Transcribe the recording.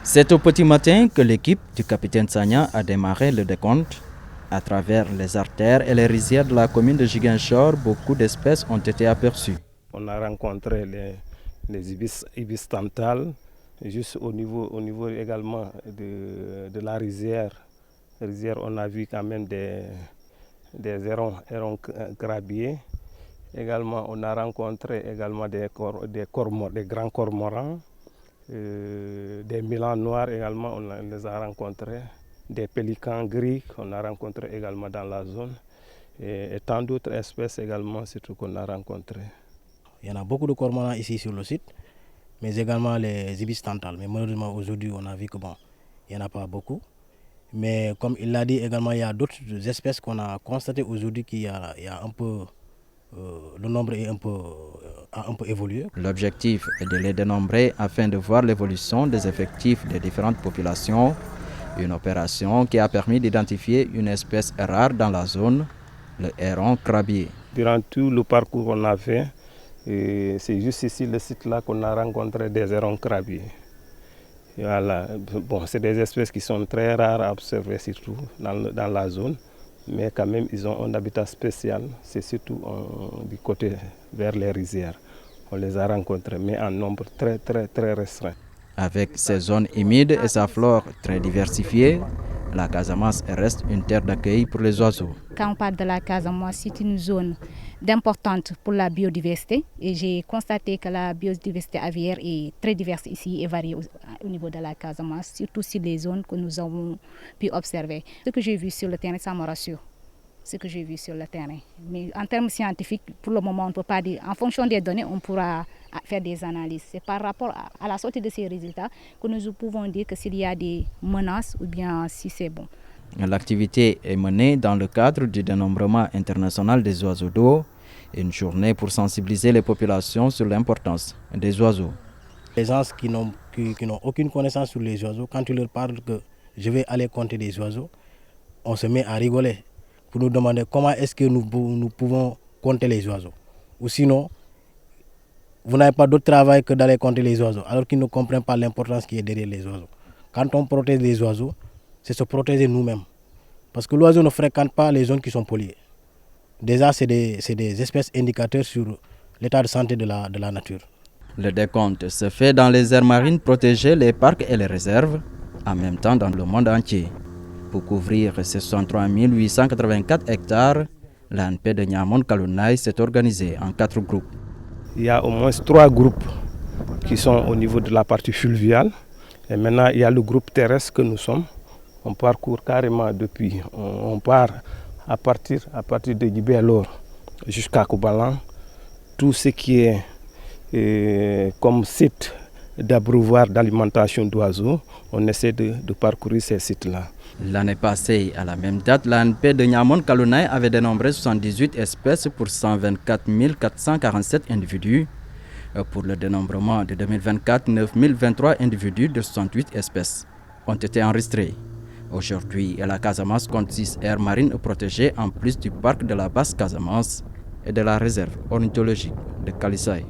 C'est au petit matin que l'équipe du capitaine Sagna a démarré le décompte. À travers les artères et les rizières de la commune de Ziguinchor, beaucoup d'espèces ont été aperçues. On a rencontré les ibis tantales, juste au niveau également de la rizière. On a vu quand même des hérons crabiers. Également, on a rencontré également des grands cormorans, des milans noirs également, on les a rencontrés, des pélicans gris qu'on a rencontrés également dans la zone, et tant d'autres espèces également, surtout qu'on a rencontrées. Il y en a beaucoup de cormorans ici sur le site, mais également les ibis tantales. Mais malheureusement, aujourd'hui, on a vu que il n'y en a pas beaucoup. Mais comme il l'a dit également, il y a d'autres espèces qu'on a constatées aujourd'hui qu'il y a un peu... le nombre a un peu évolué. L'objectif est de les dénombrer afin de voir l'évolution des effectifs des différentes populations. Une opération qui a permis d'identifier une espèce rare dans la zone, le héron crabier. Durant tout le parcours qu'on a fait, c'est juste ici, le site-là, qu'on a rencontré des hérons crabiers. Voilà. Bon, c'est des espèces qui sont très rares à observer, surtout dans la zone. Mais quand même, ils ont un habitat spécial. C'est surtout du côté vers les rizières. On les a rencontrés, mais en nombre très restreint. Avec ses zones humides et sa flore très diversifiée, la Casamance reste une terre d'accueil pour les oiseaux. Quand on parle de la Casamance, c'est une zone importante pour la biodiversité. Et j'ai constaté que la biodiversité aviaire est très diverse ici et variée au niveau de la Casamance, surtout sur les zones que nous avons pu observer. Ce que j'ai vu sur le terrain, ça me rassure. Ce que j'ai vu sur le terrain. Mais en termes scientifiques, pour le moment, on ne peut pas dire. En fonction des données, on pourra faire des analyses. C'est par rapport à la sortie de ces résultats que nous pouvons dire que s'il y a des menaces ou bien si c'est bon. L'activité est menée dans le cadre du dénombrement international des oiseaux d'eau, une journée pour sensibiliser les populations sur l'importance des oiseaux. Les gens qui n'ont aucune connaissance sur les oiseaux, quand tu leur parles que je vais aller compter des oiseaux, on se met à rigoler pour nous demander comment est-ce que nous pouvons compter les oiseaux. Ou sinon, vous n'avez pas d'autre travail que d'aller compter les oiseaux, alors qu'ils ne comprennent pas l'importance qui est derrière les oiseaux. Quand on protège les oiseaux, c'est se protéger nous-mêmes. Parce que l'oiseau ne fréquente pas les zones qui sont polluées. Déjà, c'est des espèces indicateurs sur l'état de santé de la nature. Le décompte se fait dans les aires marines protégées, les parcs et les réserves, en même temps dans le monde entier. Pour couvrir ces 63 884 hectares, l'ANP de Niamone Kalounaï s'est organisé en 4 groupes. Il y a au moins 3 groupes qui sont au niveau de la partie fluviale. Et maintenant, il y a le groupe terrestre que nous sommes. On parcourt carrément depuis, on part à partir de Djibélor jusqu'à Koubalan. Tout ce qui est comme site d'abreuvoir d'alimentation d'oiseaux, on essaie de parcourir ces sites-là. L'année passée, à la même date, l'ANP de Niamone Kalounaï avait dénombré 78 espèces pour 124 447 individus. Pour le dénombrement de 2024, 9 023 individus de 68 espèces ont été enregistrés. Aujourd'hui, la Casamance compte 6 aires marines protégées en plus du parc de la Basse Casamance et de la réserve ornithologique de Kalissaï.